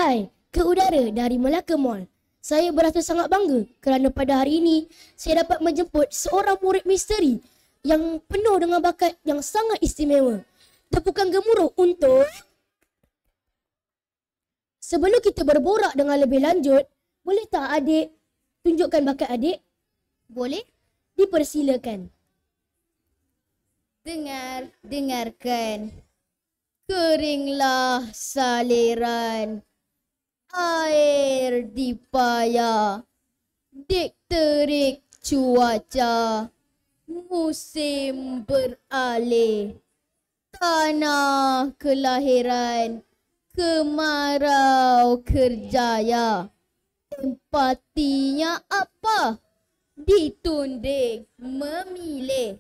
Hai, ke udara dari Melaka Mall. Saya berasa sangat bangga kerana pada hari ini saya dapat menjemput seorang murid misteri yang penuh dengan bakat yang sangat istimewa. Tepukan gemuruh untuk... Sebelum kita berborak dengan lebih lanjut, boleh tak adik tunjukkan bakat adik? Boleh? Dipersilakan. Dengarkan. Keringlah saliran air di paya, dik-terik cuaca, musim beralih, tanah kelahiran, kemarau kerjaya. Empatinya apa? Ditunding memilih.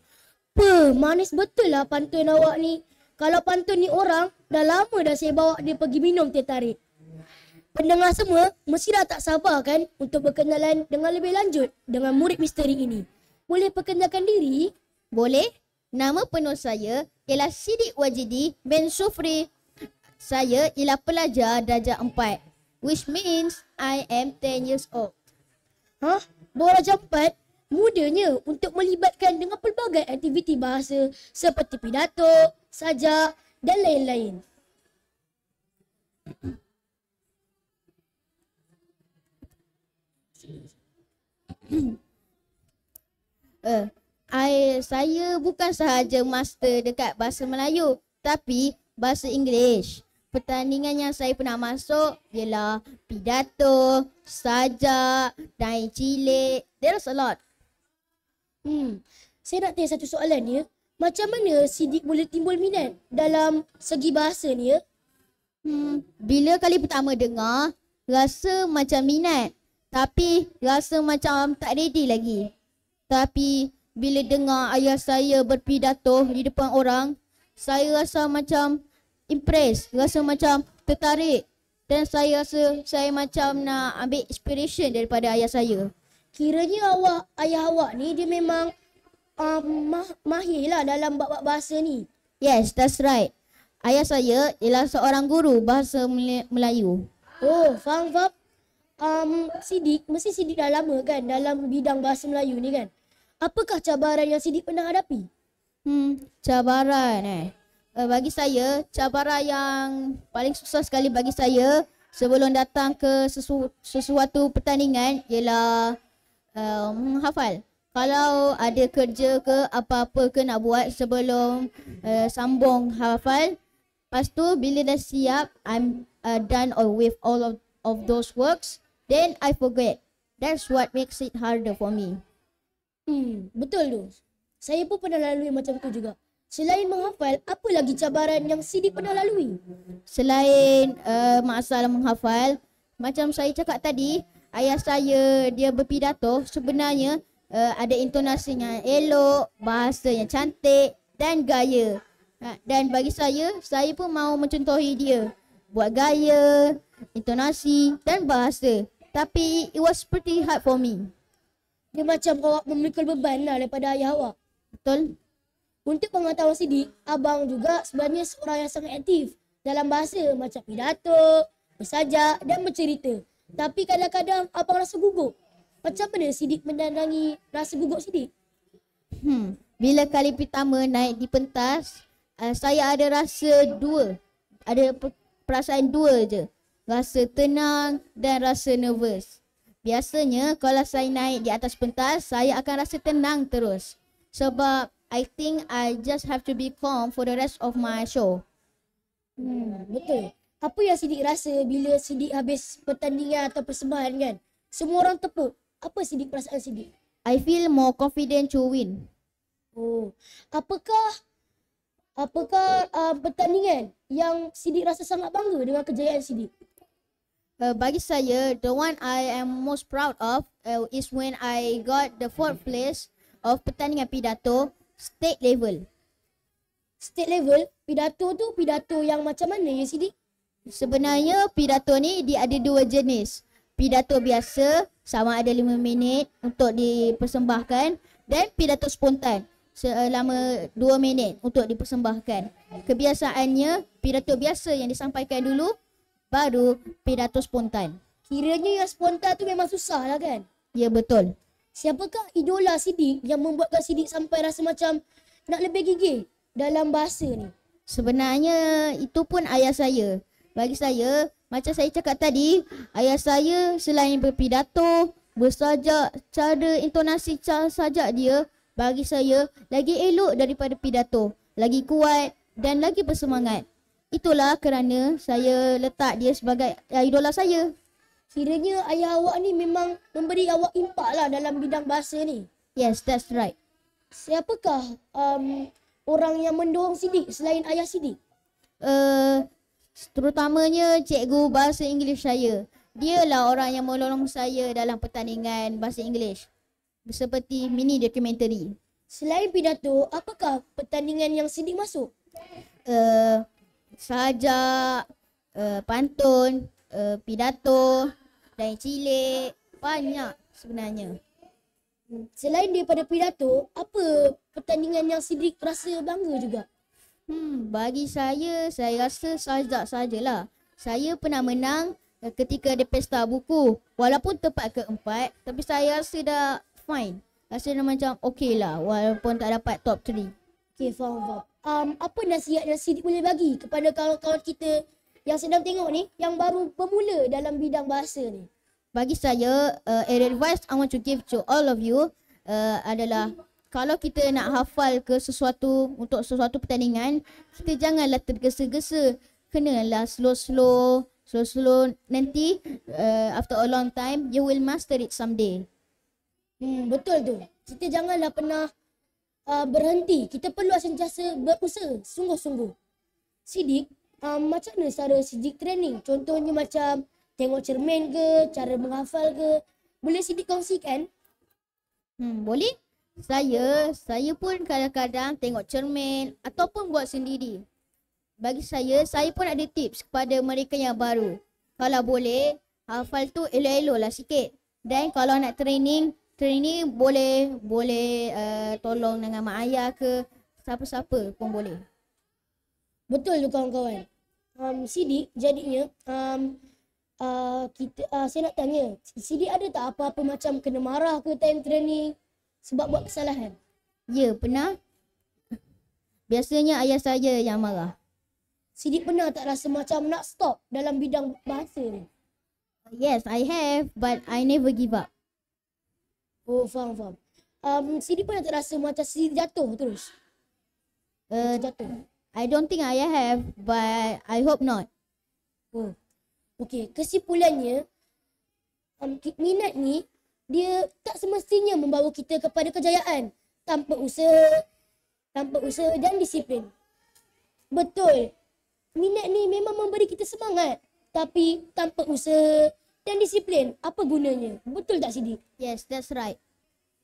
Manis betul lah pantun awak ni. Kalau pantun ni orang, dah lama dah saya bawa dia pergi minum teh tarik. Pendengar semua mesti dah tak sabar kan untuk berkenalan dengan lebih lanjut dengan murid misteri ini. Boleh perkenalkan diri? Boleh? Nama penuh saya ialah Siddiq Wajidi bin Sufri. Saya ialah pelajar darjah 4, which means I am 10 years old. Hah? Bawa darjah 4? Mudanya untuk melibatkan dengan pelbagai aktiviti bahasa seperti pidato, sajak dan lain-lain. Saya bukan sahaja master dekat bahasa Melayu, tapi bahasa Inggeris. Pertandingan yang saya pernah masuk ialah pidato, sajak, dain cilik. There's a lot. Saya nak tanya satu soalan ya. Macam mana Siddiq boleh timbul minat dalam segi bahasa ni ya? Bila kali pertama dengar, rasa macam minat. Tapi rasa macam tak ready lagi. Tapi bila dengar ayah saya berpidato di depan orang, saya rasa macam impress, rasa macam tertarik. Dan saya rasa saya macam nak ambil inspiration daripada ayah saya. Kiranya ayah awak ni dia memang mahir lah dalam bab bahasa ni. Yes, that's right. Ayah saya ialah seorang guru bahasa Melayu. Oh, faham. Siddiq, mesti Siddiq dah lama kan dalam bidang bahasa Melayu ni kan? Apakah cabaran yang Siddiq pernah hadapi? Cabaran bagi saya, cabaran yang paling susah sekali bagi saya sebelum datang ke sesuatu pertandingan ialah menghafal. Kalau ada kerja ke apa-apa ke nak buat sebelum sambung hafal, lepas tu bila dah siap, I'm done with all of those works, then I forget. That's what makes it harder for me. Betul tu. Saya pun pernah lalui macam tu juga. Selain menghafal, apa lagi cabaran yang Siddiq pernah lalui? Selain masalah menghafal, macam saya cakap tadi, ayah saya dia berpidato sebenarnya ada intonasinya elok, bahasa yang cantik dan gaya. Dan bagi saya pun mahu mencontohi dia. Buat gaya, intonasi dan bahasa. Tapi it was pretty hard for me. Dia macam awak memikul beban lah daripada ayah awak. Betul? Untuk pengetahuan Siddiq, abang juga sebenarnya seorang yang sangat aktif dalam bahasa macam pidato, bersajak dan bercerita. Tapi kadang-kadang abang rasa gugup. Macam mana Siddiq mendandangi rasa gugup Siddiq? Bila kali pertama naik di pentas, saya ada rasa dua. Ada perasaan dua je. Rasa tenang dan rasa nervous. Biasanya kalau saya naik di atas pentas, saya akan rasa tenang terus. Sebab I think I just have to be calm for the rest of my show. Betul. Apa yang Siddiq rasa bila Siddiq habis pertandingan atau persembahan kan? Semua orang tepuk. Apa Siddiq perasaan Siddiq? I feel more confident to win. Oh, apakah pertandingan yang Siddiq rasa sangat bangga dengan kejayaan Siddiq? Bagi saya, the one I am most proud of is when I got the 4th place of pertandingan pidato state level. State level? Pidato tu pidato yang macam mana ya Siddiq? Sebenarnya pidato ni dia ada dua jenis. Pidato biasa sama ada 5 minit untuk dipersembahkan dan pidato spontan selama 2 minit untuk dipersembahkan. Kebiasaannya pidato biasa yang disampaikan dulu baru pidato spontan. Kiranya yang spontan tu memang susah lah kan? Ya, betul. Siapakah idola Siddiq yang membuatkan Siddiq sampai rasa macam nak lebih gigih dalam bahasa ni? Sebenarnya itu pun ayah saya. Bagi saya, macam saya cakap tadi, ayah saya selain berpidato, bersajak, cara intonasi sajak dia bagi saya lagi elok daripada pidato, lagi kuat dan lagi bersemangat. Itulah kerana saya letak dia sebagai idola saya. Kiranya ayah awak ni memang memberi awak impak lah dalam bidang bahasa ni. Yes, that's right. Siapakah orang yang mendorong Siddiq selain ayah Siddiq? Terutamanya cikgu bahasa Inggeris saya. Dialah orang yang menolong saya dalam pertandingan bahasa Inggeris. Seperti mini dokumentari. Selain pidato, apakah pertandingan yang Siddiq masuk? Sajak, pantun, pidato, dan cilik. Banyak sebenarnya. Selain daripada pidato, apa pertandingan yang Siddiq rasa bangga juga? Bagi saya rasa sajak sajalah. Saya pernah menang ketika ada pesta buku. Walaupun tempat keempat, tapi saya rasa dah fine. Rasa dah macam okey lah walaupun tak dapat top 3. Okay, faham. Apa nasihat yang Siddiq boleh bagi kepada kawan-kawan kita yang sedang tengok ni, yang baru bermula dalam bidang bahasa ni? Bagi saya, advice I want to give to all of you adalah kalau kita nak hafal ke sesuatu untuk sesuatu pertandingan, kita janganlah tergesa-gesa. Kenalah slow-slow. Nanti after a long time, you will master it someday. Betul tu. Kita janganlah pernah berhenti. Kita perlu sentiasa berusaha sungguh-sungguh. Siddiq, macam mana cara Siddiq training? Contohnya macam tengok cermin ke, cara menghafal ke. Boleh Siddiq kongsikan? Boleh. Saya pun kadang-kadang tengok cermin ataupun buat sendiri. Bagi saya pun ada tips kepada mereka yang baru. Kalau boleh, hafal tu elok-elok lah sikit. Dan kalau nak training boleh tolong dengan mak ayah ke, siapa-siapa pun boleh. Betul tu kawan-kawan. Siddiq jadinya saya nak tanya, Siddiq ada tak apa-apa macam kena marah ke time training sebab buat kesalahan? Ya, pernah. Biasanya ayah saya yang marah. Siddiq pernah tak rasa macam nak stop dalam bidang bahasa ni? Yes, I have, but I never give up. Oh, faham. Siddiq pernah tak rasa macam Siddiq jatuh terus? Jatuh. I don't think I have, but I hope not. Oh. Okey, kesimpulannya, minat ni dia tak semestinya membawa kita kepada kejayaan tanpa usaha dan disiplin. Betul. Minat ni memang memberi kita semangat, tapi tanpa usaha dan disiplin, apa gunanya? Betul tak Siddiq? Yes, that's right.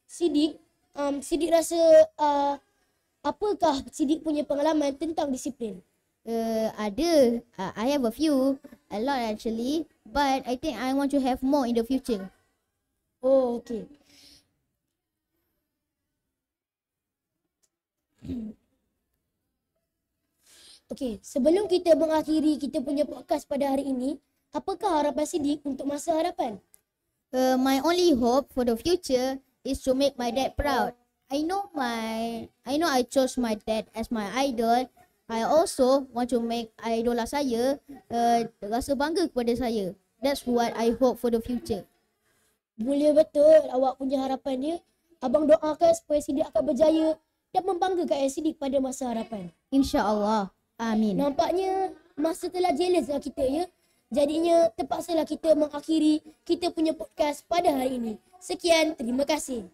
Siddiq rasa apakah Siddiq punya pengalaman tentang disiplin? Ada. I have a lot actually, but I think I want to have more in the future. Oh, okay. Okey, sebelum kita mengakhiri kita punya podcast pada hari ini, apakah harapan Siddiq untuk masa hadapan? My only hope for the future is to make my dad proud. I know I chose my dad as my idol. I also want to make idola saya rasa bangga kepada saya. That's what I hope for the future. Boleh betul awak punya harapan dia. Abang doakan supaya Siddiq akan berjaya dan membanggakan Siddiq pada masa hadapan. InsyaAllah. Amin. Nampaknya masa telah jealous lah kita ya. Jadinya terpaksalah kita mengakhiri kita punya podcast pada hari ini. Sekian, terima kasih.